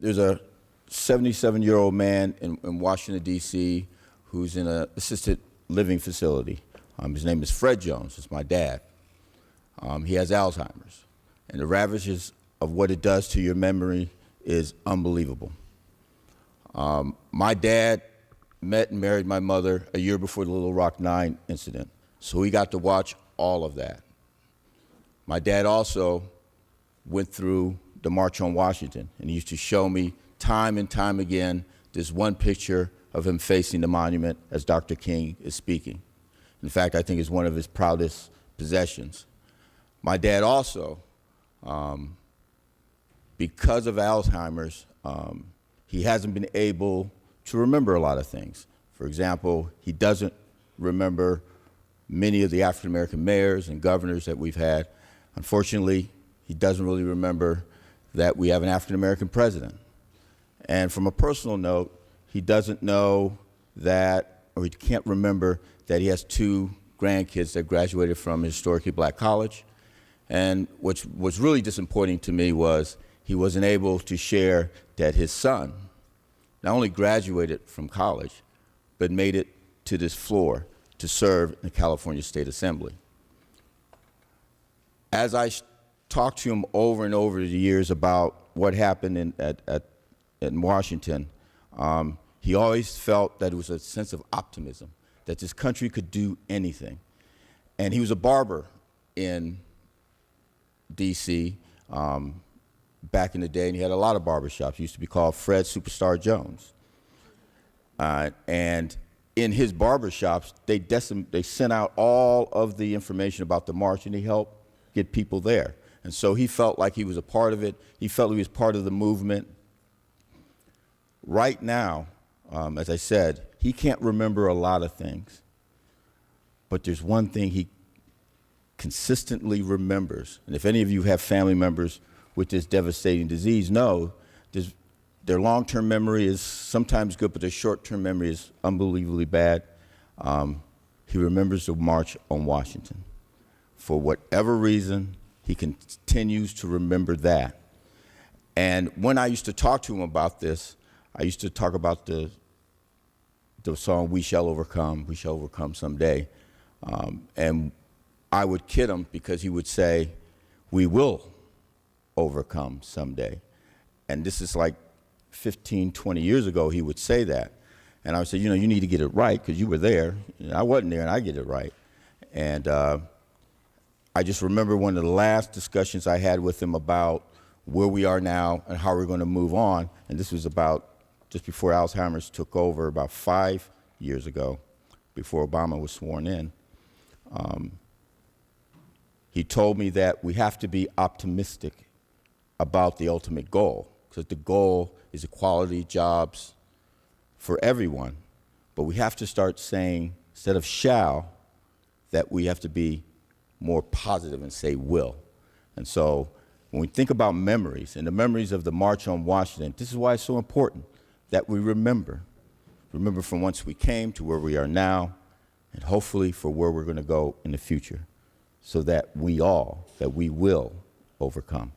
there's a 77-year-old man in Washington, D.C., who's in an assisted living facility. His name is Fred Jones. It's my dad. He has Alzheimer's. And the ravages of what it does to your memory is unbelievable. My dad met and married my mother a year before the Little Rock 9 incident, so he got to watch all of that. My dad also went through the March on Washington, and he used to show me time and time again this one picture of him facing the monument as Dr. King is speaking. In fact, I think it's one of his proudest possessions. My dad also, because of Alzheimer's, he hasn't been able to remember a lot of things. For example, he doesn't remember many of the African-American mayors and governors that we've had. Unfortunately, he doesn't really remember that we have an African-American president. And from a personal note, he doesn't know that, or he can't remember that he has 2 grandkids that graduated from a historically black college. And what's really disappointing to me was he wasn't able to share that his son not only graduated from college, but made it to this floor to serve in the California State Assembly. As I talked to him over and over the years about what happened in Washington, he always felt that it was a sense of optimism, that this country could do anything. And he was a barber in D.C. Back in the day, and he had a lot of barbershops. He used to be called Fred Superstar Jones. And in his barbershops, they sent out all of the information about the march, and he helped get people there. And so he felt like he was a part of it. He felt he was part of the movement. Right now, as I said, he can't remember a lot of things, but there's one thing he consistently remembers. And if any of you have family members with this devastating disease, know their long-term memory is sometimes good, but their short-term memory is unbelievably bad. He remembers the March on Washington. For whatever reason, he continues to remember that. And when I used to talk to him about this, I used to talk about the song, We Shall Overcome Someday. And I would kid him because he would say, we will overcome someday. And this is like 15, 20 years ago, he would say that. And I would say, you know, you need to get it right because you were there. And I wasn't there, and I get it right. And I just remember one of the last discussions I had with him about where we are now and how we're going to move on. And this was about just before Alzheimer's took over, about 5 years ago, before Obama was sworn in. He told me that we have to be optimistic about the ultimate goal, because the goal is equality, jobs for everyone. But we have to start saying, instead of shall, that we have to be more positive and say will. And so when we think about memories and the memories of the March on Washington, this is why it's so important that we remember from whence we came to where we are now, and hopefully for where we're going to go in the future, so that we will overcome.